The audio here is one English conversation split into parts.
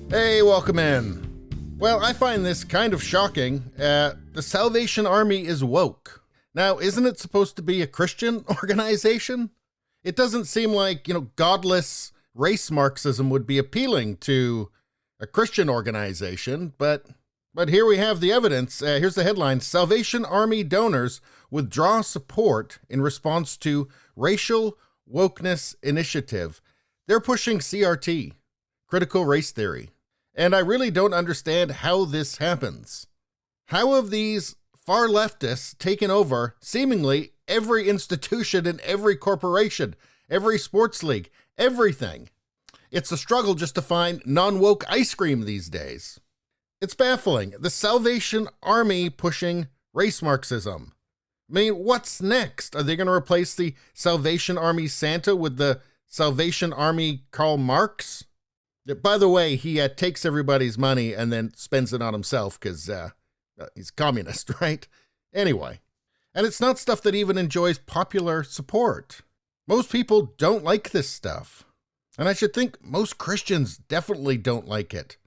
Hey, welcome in. Well, I find this kind of shocking. The Salvation Army is woke. Now, isn't it supposed to be a Christian organization? It doesn't seem like, godless race Marxism would be appealing to a Christian organization, but here we have the evidence. Here's the headline: Salvation Army donors withdraw support in response to racial wokeness initiative. They're pushing CRT, critical race theory. And I really don't understand how this happens. How have these far leftists taken over seemingly every institution and every corporation, every sports league, everything? It's a struggle just to find non-woke ice cream these days. It's baffling. The Salvation Army pushing race Marxism. I mean, what's next? Are they going to replace the Salvation Army Santa with the Salvation Army Karl Marx? By the way, he takes everybody's money and then spends it on himself because he's communist, right? Anyway, and it's not stuff that even enjoys popular support. Most people don't like this stuff. And I should think most Christians definitely don't like it.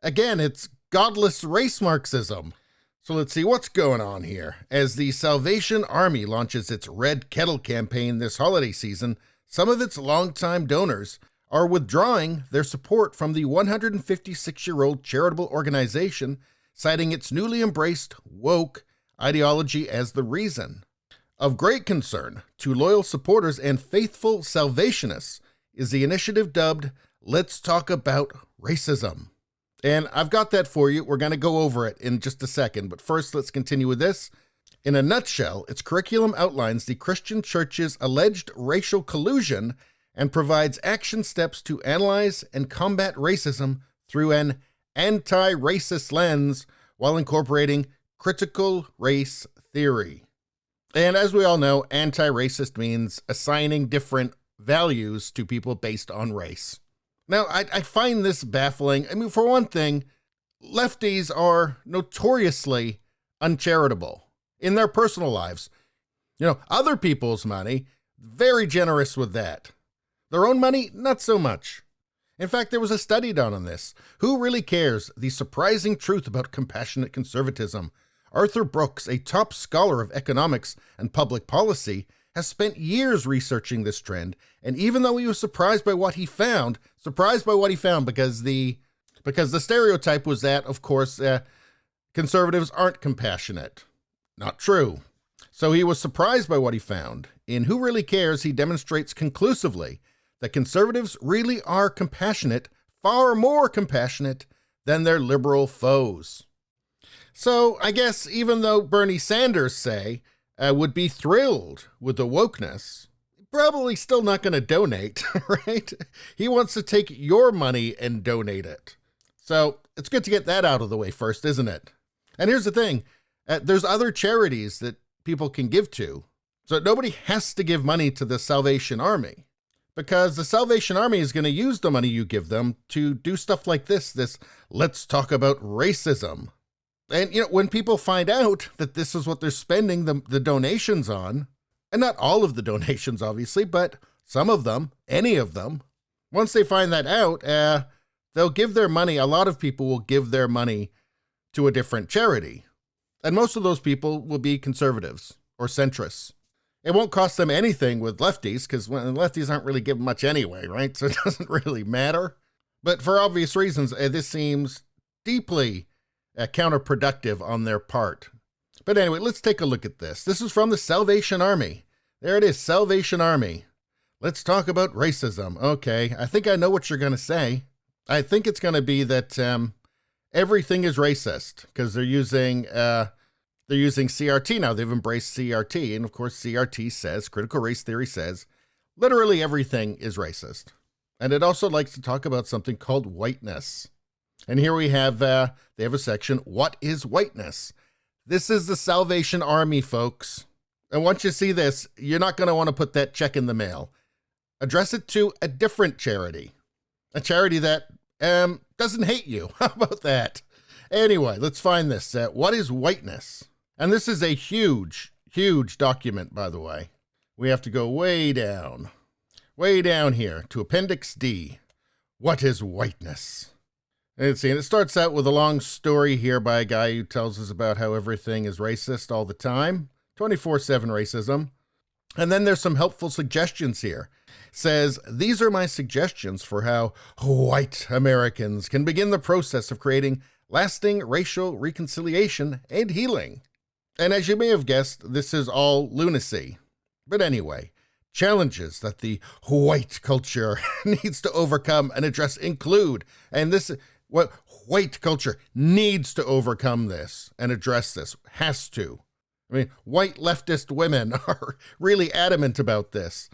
Again, it's godless race Marxism. So let's see what's going on here. As the Salvation Army launches its Red Kettle campaign this holiday season, some of its longtime donors are withdrawing their support from the 156-year-old charitable organization, citing its newly embraced woke ideology as the reason. Of great concern to loyal supporters and faithful Salvationists is the initiative dubbed Let's Talk About Racism. And I've got that for you. We're going to go over it in just a second, but first let's continue with this. In a nutshell, its curriculum outlines the Christian Church's alleged racial collusion and provides action steps to analyze and combat racism through an anti-racist lens while incorporating critical race theory. And as we all know, anti-racist means assigning different values to people based on race. Now, I find this baffling. I mean, for one thing, lefties are notoriously uncharitable in their personal lives. Other people's money, very generous with that. Their own money, not so much. In fact, there was a study done on this. Who really cares? The surprising truth about compassionate conservatism. Arthur Brooks, a top scholar of economics and public policy, has spent years researching this trend, and even though he was surprised by what he found because the stereotype was that, of course, conservatives aren't compassionate. Not true. So he was surprised by what he found. In Who Really Cares, he demonstrates conclusively that conservatives really are compassionate, far more compassionate than their liberal foes. So I guess even though Bernie Sanders, say, would be thrilled with the wokeness, probably still not going to donate, right? He wants to take your money and donate it. So it's good to get that out of the way first, isn't it? And here's the thing. There's other charities that people can give to. So nobody has to give money to the Salvation Army, because the Salvation Army is going to use the money you give them to do stuff like this Let's Talk About Racism. And, when people find out that this is what they're spending the donations on, and not all of the donations, obviously, but some of them, any of them, once they find that out, they'll give their money. A lot of people will give their money to a different charity. And most of those people will be conservatives or centrists. It won't cost them anything with lefties, because lefties aren't really giving much anyway, right? So it doesn't really matter. But for obvious reasons, this seems deeply counterproductive on their part. But anyway, let's take a look at this. This is from the Salvation Army. There it is, Salvation Army. Let's talk about racism. Okay, I think I know what you're going to say. I think it's going to be that everything is racist because they're using CRT now. They've embraced CRT. And of course, CRT says, critical race theory says, literally everything is racist. And it also likes to talk about something called whiteness. And here we have, they have a section, What is Whiteness? This is the Salvation Army, folks. And once you see this, you're not going to want to put that check in the mail. Address it to a different charity. A charity that doesn't hate you. How about that? Anyway, let's find this. What is whiteness? And this is a huge, huge document, by the way. We have to go way down here to Appendix D. What is whiteness? Let's see, and it starts out with a long story here by a guy who tells us about how everything is racist all the time, 24/7 racism. And then there's some helpful suggestions here. It says, these are my suggestions for how white Americans can begin the process of creating lasting racial reconciliation and healing. And as you may have guessed, this is all lunacy. But anyway, challenges that the white culture needs to overcome and address include, and this, what white culture needs to overcome this and address this, has to. I mean, white leftist women are really adamant about this.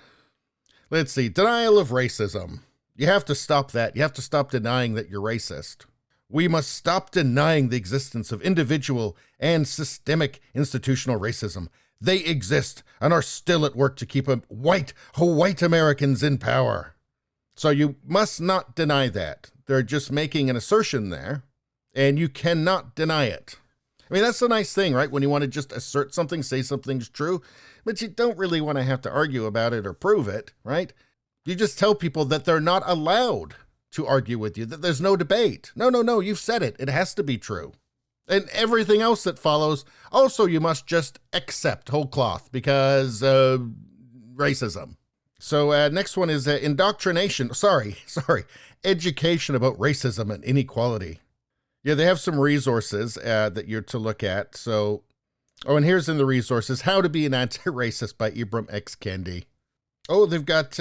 Let's see, denial of racism. You have to stop that. You have to stop denying that you're racist. We must stop denying the existence of individual and systemic institutional racism. They exist and are still at work to keep white Americans in power. So you must not deny that. They're just making an assertion there, and you cannot deny it. I mean, that's the nice thing, right? When you want to just assert something, say something's true, but you don't really want to have to argue about it or prove it, right? You just tell people that they're not allowed to argue with you, that there's no debate. No, you've said it. It has to be true. And everything else that follows, also you must just accept whole cloth because racism. So next one is indoctrination. Sorry, education about racism and inequality. Yeah, they have some resources that you're to look at. So, and here's in the resources, How to Be an Anti-Racist by Ibram X. Kendi. Oh, they've got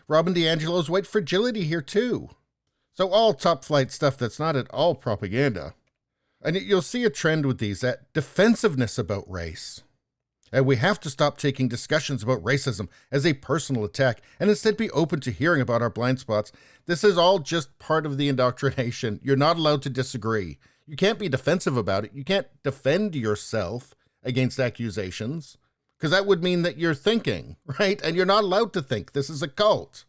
Robin DiAngelo's White Fragility here too. So all top flight stuff that's not at all propaganda. And you'll see a trend with these, that defensiveness about race. And we have to stop taking discussions about racism as a personal attack and instead be open to hearing about our blind spots. This is all just part of the indoctrination. You're not allowed to disagree. You can't be defensive about it. You can't defend yourself against accusations because that would mean that you're thinking, right? And you're not allowed to think. This is a cult.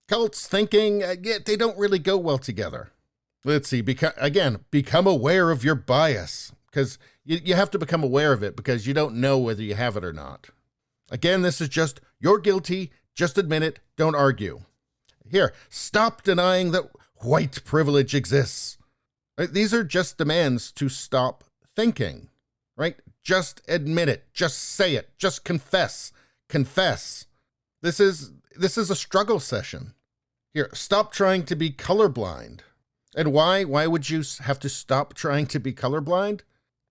Cults thinking, they don't really go well together. Let's see, become aware of your bias, because you have to become aware of it because you don't know whether you have it or not. Again, this is just, you're guilty, just admit it, don't argue. Here, stop denying that white privilege exists. Right? These are just demands to stop thinking, right? Just admit it, just say it, just confess. This is a struggle session. Here, stop trying to be colorblind. And why? Why would you have to stop trying to be colorblind?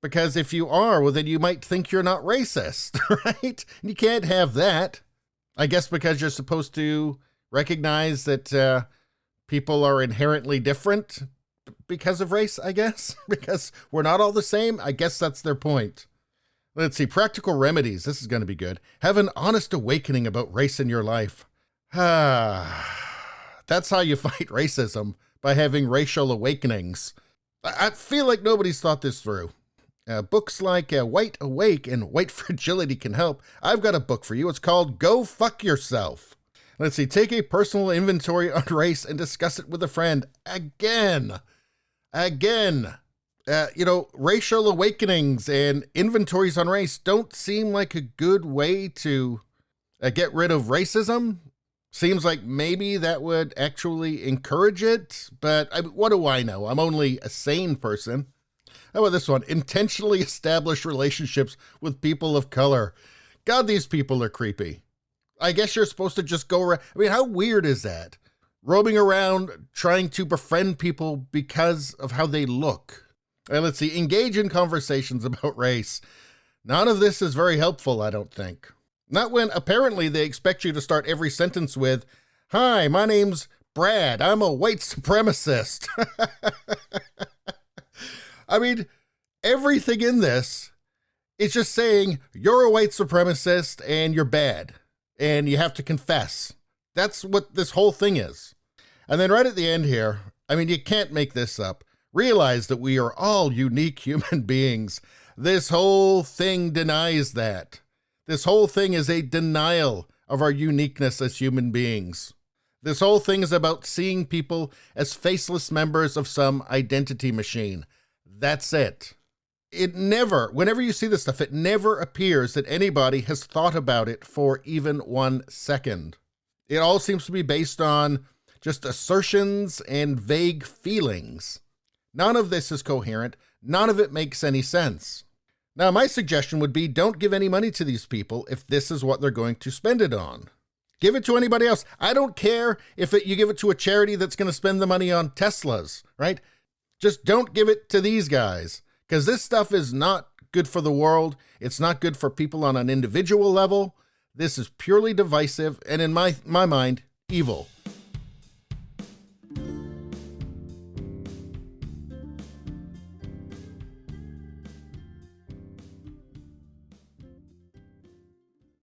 Because if you are, well, then you might think you're not racist, right? You can't have that. I guess because you're supposed to recognize that people are inherently different because of race, I guess. Because we're not all the same. I guess that's their point. Let's see, practical remedies. This is going to be good. Have an honest awakening about race in your life. That's how you fight racism, by having racial awakenings. I feel like nobody's thought this through. Books like White Awake and White Fragility can help. I've got a book for you. It's called Go Fuck Yourself. Let's see, take a personal inventory on race and discuss it with a friend. Again. Racial awakenings and inventories on race don't seem like a good way to get rid of racism. Seems like maybe that would actually encourage it, but what do I know? I'm only a sane person. How about this one? Intentionally establish relationships with people of color. God, these people are creepy. I guess you're supposed to just go around. I mean, how weird is that? Roaming around trying to befriend people because of how they look. Let's see, engage in conversations about race. None of this is very helpful, I don't think. Not when apparently they expect you to start every sentence with, "Hi, my name's Brad. I'm a white supremacist." I mean, everything in this is just saying you're a white supremacist and you're bad and you have to confess. That's what this whole thing is. And then right at the end here, I mean, you can't make this up. Realize that we are all unique human beings. This whole thing denies that. This whole thing is a denial of our uniqueness as human beings. This whole thing is about seeing people as faceless members of some identity machine. That's it. Whenever you see this stuff, it never appears that anybody has thought about it for even 1 second. It all seems to be based on just assertions and vague feelings. None of this is coherent. None of it makes any sense. Now, my suggestion would be don't give any money to these people if this is what they're going to spend it on. Give it to anybody else. I don't care if you give it to a charity that's going to spend the money on Teslas, right? Just don't give it to these guys, because this stuff is not good for the world. It's not good for people on an individual level. This is purely divisive and, in my mind, evil.